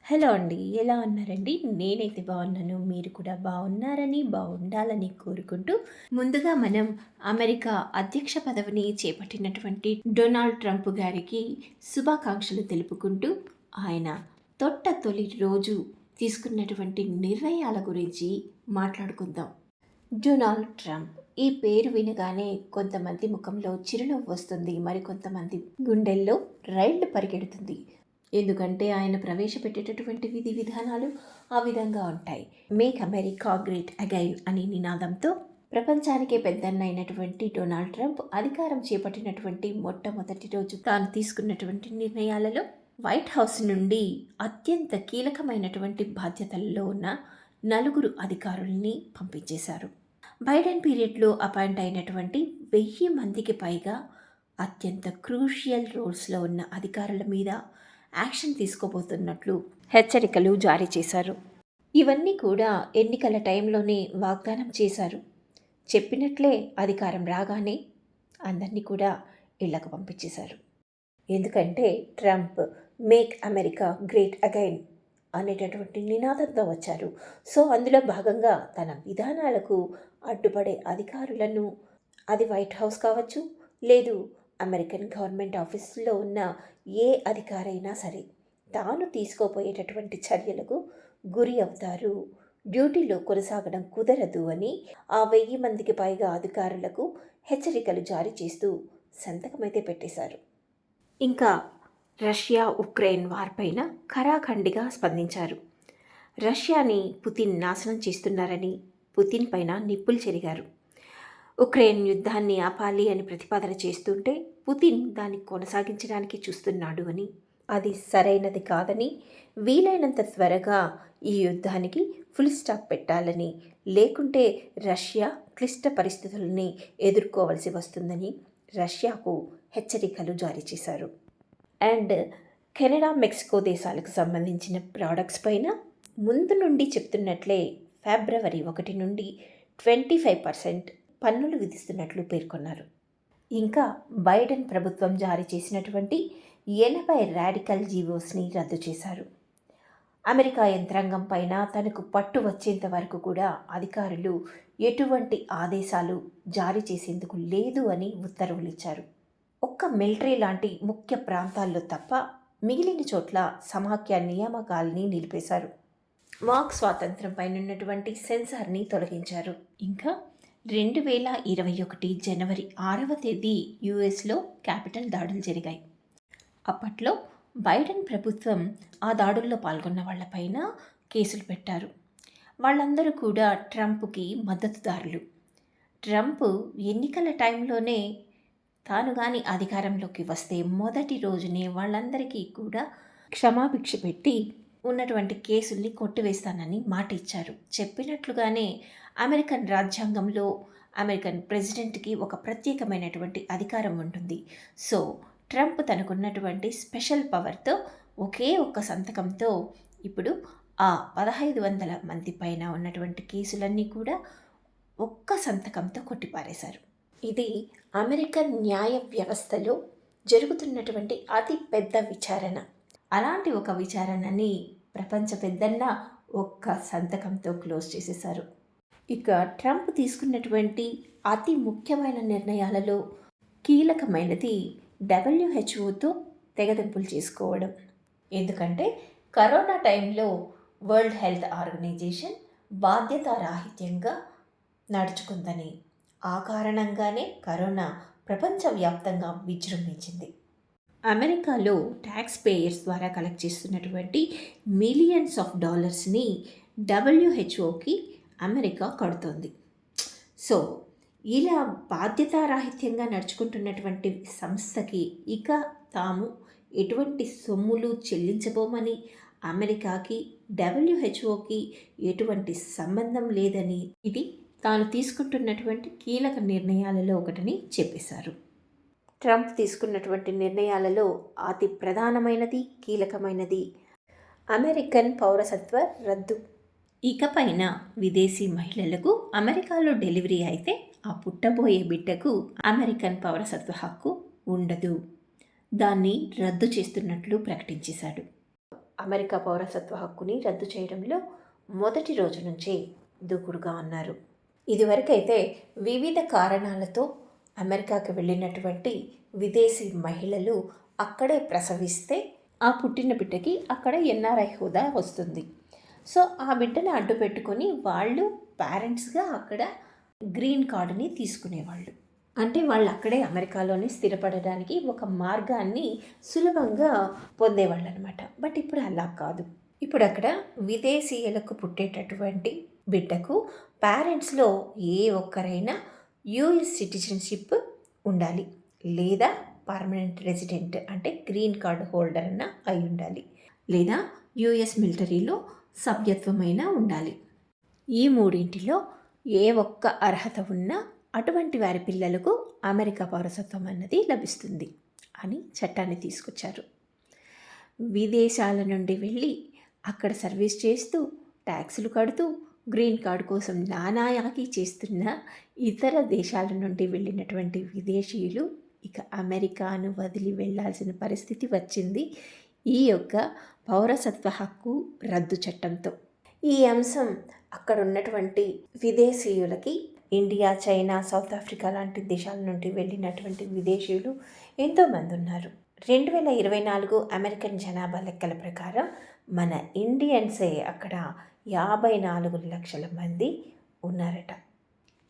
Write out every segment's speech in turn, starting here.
Hello అండి. ఎలా ఉన్నారండి? నేనైతే బాగున్నాను. మీరు కూడా బాగున్నారని, బాగుండాలని కోరుకుంటూ, ముందుగా మనం అమెరికా అధ్యక్ష పదవిని చేపట్టినటువంటి డొనాల్డ్ ట్రంప్ గారికి శుభాకాంక్షలు తెలుపుకుంటూ, ఆయన తొలి రోజు తీసుకున్నటువంటి నిర్ణయాల గురించి మాట్లాడుకుందాం. డొనాల్డ్ ట్రంప్ ఈ పేరు వినగానే కొంతమంది ముఖంలో చిరునవ్వు వస్తుంది. మరికొంతమంది గుండెల్లో రైళ్లు పరిగెడుతుంది. ఎందుకంటే ఆయన ప్రవేశపెట్టేటటువంటి విధి విధానాలు ఆ విధంగా ఉంటాయి. మేక్ అమెరికా గ్రేట్ అగైన్ అనే నినాదంతో ప్రపంచానికే పెద్దన్న అయినటువంటి డొనాల్డ్ ట్రంప్ అధికారం చేపట్టినటువంటి మొట్టమొదటి రోజు తాను తీసుకున్నటువంటి నిర్ణయాలలో వైట్ హౌస్ నుండి అత్యంత కీలకమైనటువంటి బాధ్యతల్లో ఉన్న నలుగురు అధికారుల్ని పంపించేశారు. బైడెన్ పీరియడ్లో అపాయింట్ అయినటువంటి 1000 మందికి పైగా అత్యంత క్రూషియల్ రోల్స్లో ఉన్న అధికారుల మీద యాక్షన్ తీసుకోబోతున్నట్లు హెచ్చరికలు జారీ చేశారు. ఇవన్నీ కూడా ఎన్నికల టైంలోనే వాగ్దానం చేశారు. చెప్పినట్లే అధికారం రాగానే అందరినీ కూడా ఇళ్లకు పంపించేశారు. ఎందుకంటే Trump make America great again అనేటటువంటి నినాదంతో వచ్చారు. సో అందులో భాగంగా తన విధానాలకు అడ్డుపడే అధికారులను, అది వైట్ హౌస్ కావచ్చు, లేదు అమెరికన్ గవర్నమెంట్ ఆఫీసులో ఉన్న ఏ అధికారైనా సరే, తాను తీసుకోబోయేటటువంటి చర్యలకు గురి అవుతారు, డ్యూటీలో కొనసాగడం కుదరదు అని ఆ 1000 మందికి పైగా అధికారులకు హెచ్చరికలు జారీ చేస్తూ సంతకమైతే పెట్టేశారు. ఇంకా రష్యా ఉక్రెయిన్ వార్ పైన ఖరాఖండిగా స్పందించారు. రష్యాని పుతిన్ నాశనం చేస్తున్నారని పుతిన్ పైన నిప్పులు చెరిగారు. ఉక్రెయిన్ యుద్ధాన్ని ఆపాలి అని ప్రతిపాదన చేస్తుంటే పుతిన్ దాన్ని కొనసాగించడానికి చూస్తున్నాడు అని, అది సరైనది కాదని, వీలైనంత త్వరగా ఈ యుద్ధానికి ఫుల్ స్టాప్ పెట్టాలని, లేకుంటే రష్యా క్లిష్ట పరిస్థితుల్ని ఎదుర్కోవలసి వస్తుందని రష్యాకు హెచ్చరికలు జారీ చేశారు. అండ్ కెనడా, మెక్సికో దేశాలకు సంబంధించిన ప్రోడక్ట్స్ పైన ముందు నుండి చెప్తున్నట్లే ఫిబ్రవరి 1 నుండి 25% పన్నులు విధిస్తున్నట్లు పేర్కొన్నారు. ఇంకా బైడెన్ ప్రభుత్వం జారీ చేసినటువంటి 80 రాడికల్ జీవోస్ని రద్దు చేశారు. అమెరికా యంత్రాంగం పైన తనకు పట్టు వచ్చేంత వరకు కూడా అధికారులు ఎటువంటి ఆదేశాలు జారీ చేసేందుకు లేదు అని ఉత్తర్వులు ఇచ్చారు. ఒక్క మిలిటరీ లాంటి ముఖ్య ప్రాంతాల్లో తప్ప మిగిలిన చోట్ల సమాఖ్య నియామకాల్ని నిలిపేశారు. వాక్ స్వాతంత్రం పైన ఉన్నటువంటి సెన్సార్ని తొలగించారు. ఇంకా 2021 జనవరి 6వ తేదీ యుఎస్లో క్యాపిటల్ దాడులు జరిగాయి. అప్పట్లో బైడెన్ ప్రభుత్వం ఆ దాడుల్లో పాల్గొన్న వాళ్ళపైన కేసులు పెట్టారు. వాళ్ళందరూ కూడా ట్రంప్కి మద్దతుదారులు. ట్రంప్ ఎన్నికల టైంలోనే తాను కానీ అధికారంలోకి వస్తే మొదటి రోజునే వాళ్ళందరికీ కూడా క్షమాభిక్ష పెట్టి ఉన్నటువంటి కేసుల్ని కొట్టివేస్తానని మాట ఇచ్చారు. చెప్పినట్లుగానే అమెరికన్ రాజ్యాంగంలో అమెరికన్ ప్రెసిడెంట్కి ఒక ప్రత్యేకమైనటువంటి అధికారం ఉంటుంది. సో ట్రంప్ తనకున్నటువంటి స్పెషల్ పవర్తో ఒకే ఒక్క సంతకంతో ఇప్పుడు ఆ 1500 మంది పైన ఉన్నటువంటి కేసులన్నీ కూడా ఒక్క సంతకంతో కొట్టిపారేశారు. ఇది అమెరికన్ న్యాయ వ్యవస్థలో జరుగుతున్నటువంటి అతి పెద్ద విచారణ. అలాంటి ఒక విచారణని ప్రపంచ పెద్దన్న ఒక్క సంతకంతో క్లోజ్ చేసేశారు. ఇక ట్రంప్ తీసుకున్నటువంటి అతి ముఖ్యమైన నిర్ణయాలలో కీలకమైనది డబ్ల్యూహెచ్ఓతో తెగదెంపులు చేసుకోవడం. ఎందుకంటే కరోనా టైంలో వరల్డ్ హెల్త్ ఆర్గనైజేషన్ బాధ్యతారాహిత్యంగా నడుచుకుందని, ఆ కారణంగానే కరోనా ప్రపంచవ్యాప్తంగా విజృంభించింది. అమెరికాలో ట్యాక్స్ పేయర్స్ ద్వారా కలెక్ట్ చేస్తున్నటువంటి మిలియన్స్ ఆఫ్ డాలర్స్ని డబ్ల్యూహెచ్ఓకి అమెరికా కడుతోంది. సో ఇలా బాధ్యతారాహిత్యంగా నడుచుకుంటున్నటువంటి సంస్థకి ఇక తాము ఎటువంటి సొమ్ములు చెల్లించబోమని, అమెరికాకి డబ్ల్యూహెచ్ఓకి ఎటువంటి సంబంధం లేదని, ఇది తాను తీసుకుంటున్నటువంటి కీలక నిర్ణయాలలో ఒకటని చెప్పేశారు. ట్రంప్ తీసుకున్నటువంటి నిర్ణయాలలో అతి ప్రధానమైనది, కీలకమైనది అమెరికన్ పౌరసత్వ రద్దు. ఇకపైన విదేశీ మహిళలకు అమెరికాలో డెలివరీ అయితే ఆ పుట్టబోయే బిడ్డకు అమెరికన్ పౌరసత్వ హక్కు ఉండదు. దాన్ని రద్దు చేస్తున్నట్లు ప్రకటించేశాడు. అమెరికా పౌరసత్వ హక్కుని రద్దు చేయడంలో మొదటి రోజు నుంచే దూకుడుగా ఉన్నారు. ఇదివరకైతే వివిధ కారణాలతో అమెరికాకి వెళ్ళినటువంటి విదేశీ మహిళలు అక్కడే ప్రసవిస్తే ఆ పుట్టిన బిడ్డకి అక్కడ ఎన్ఆర్ఐ హోదా వస్తుంది. సో ఆ బిడ్డను అడ్డు పెట్టుకొని వాళ్ళు పేరెంట్స్గా అక్కడ గ్రీన్ కార్డుని తీసుకునేవాళ్ళు. అంటే వాళ్ళు అక్కడే అమెరికాలోనే స్థిరపడడానికి ఒక మార్గాన్ని సులభంగా పొందేవాళ్ళు అనమాట. బట్ ఇప్పుడు అలా కాదు. ఇప్పుడు అక్కడ విదేశీయులకు పుట్టేటటువంటి బిడ్డకు పేరెంట్స్లో ఏ ఒక్కరైనా యూఎస్ సిటిజన్షిప్ ఉండాలి, లేదా పర్మనెంట్ రెసిడెంట్ అంటే గ్రీన్ కార్డ్ హోల్డర్ అన్న అయి ఉండాలి, లేదా యూఎస్ మిలిటరీలో సభ్యత్వమైనా ఉండాలి. ఈ మూడింటిలో ఏ ఒక్క అర్హత ఉన్నా అటువంటి వారి పిల్లలకు అమెరికా పౌరసత్వం అన్నది లభిస్తుంది అని చట్టాన్ని తీసుకొచ్చారు. విదేశాల నుండి వెళ్ళి అక్కడ సర్వీస్ చేస్తూ ట్యాక్సులు కడుతూ గ్రీన్ కార్డు కోసం నానాయాగి చేస్తున్న ఇతర దేశాల నుండి వెళ్ళినటువంటి విదేశీయులు ఇక అమెరికాను వదిలి వెళ్ళాల్సిన పరిస్థితి వచ్చింది ఈ యొక్క పౌరసత్వ హక్కు రద్దు చట్టంతో. ఈ అంశం అక్కడ ఉన్నటువంటి విదేశీయులకి ఇండియా, చైనా, సౌత్ ఆఫ్రికా లాంటి దేశాల నుండి వెళ్ళినటువంటి విదేశీయులు ఎంతోమంది ఉన్నారు. 2024 అమెరికన్ జనాభా లెక్కల ప్రకారం మన ఇండియన్సే అక్కడ 54 లక్షల మంది ఉన్నారట.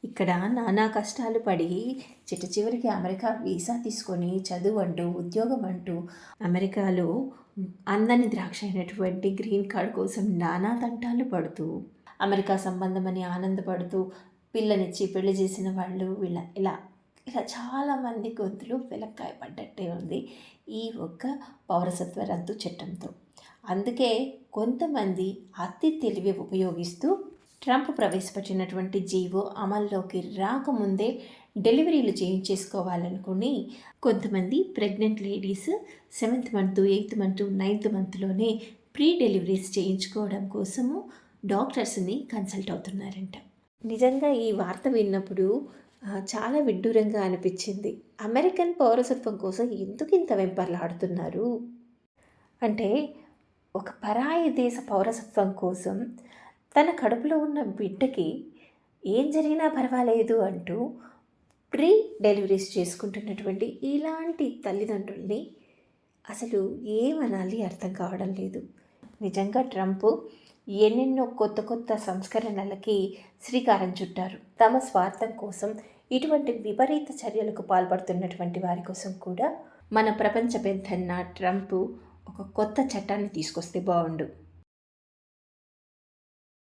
ఇక్కడ నానా కష్టాలు పడి చివరికి అమెరికా వీసా తీసుకొని చదువు అంటూ ఉద్యోగం అంటూ అమెరికాలో అందని ద్రాక్ష అయినటువంటి గ్రీన్ కార్డ్ కోసం నానా తంటాలు పడుతూ అమెరికా సంబంధం అని ఆనందపడుతూ పిల్లనిచ్చి పెళ్లి చేసిన వాళ్ళు ఇలా చాలామంది గొంతులు వెలక్కాయ పడ్డట్టే ఉంది ఈ ఒక్క పౌరసత్వ రద్దు చట్టంతో. అందుకే కొంతమంది అతి తెలివి ఉపయోగిస్తూ ట్రంప్ ప్రవేశపెట్టినటువంటి జీవో అమల్లోకి రాకముందే డెలివరీలు చేయించేసుకోవాలనుకుని కొంతమంది pregnant ladies 7th month, 8th month, 9th మంత్లోనే ప్రీ డెలివరీస్ చేయించుకోవడం కోసము డాక్టర్స్ని కన్సల్ట్ అవుతున్నారంట. నిజంగా ఈ వార్త విన్నప్పుడు చాలా విడ్డూరంగా అనిపించింది. అమెరికన్ పౌరసత్వం కోసం ఎందుకు ఇంత వెంపర్లాడుతున్నారు అంటే, ఒక పరాయి దేశ పౌరసత్వం కోసం తన కడుపులో ఉన్న బిడ్డకి ఏం జరిగినా పర్వాలేదు అంటూ ప్రీ డెలివరీస్ చేసుకుంటున్నటువంటి ఇలాంటి తల్లిదండ్రుల్ని అసలు ఏమనాలి అర్థం కావడం లేదు. నిజంగా ట్రంప్ ఎన్నెన్నో కొత్త సంస్కరణలకి శ్రీకారం చుట్టారు. తమ స్వార్థం కోసం ఇటువంటి విపరీత చర్యలకు పాల్పడుతున్నటువంటి వారి కోసం కూడా మన ప్రపంచ పెద్దన్న ట్రంప్ ఒక కొత్త చట్టాన్ని తీసుకొస్తే బాగుండు.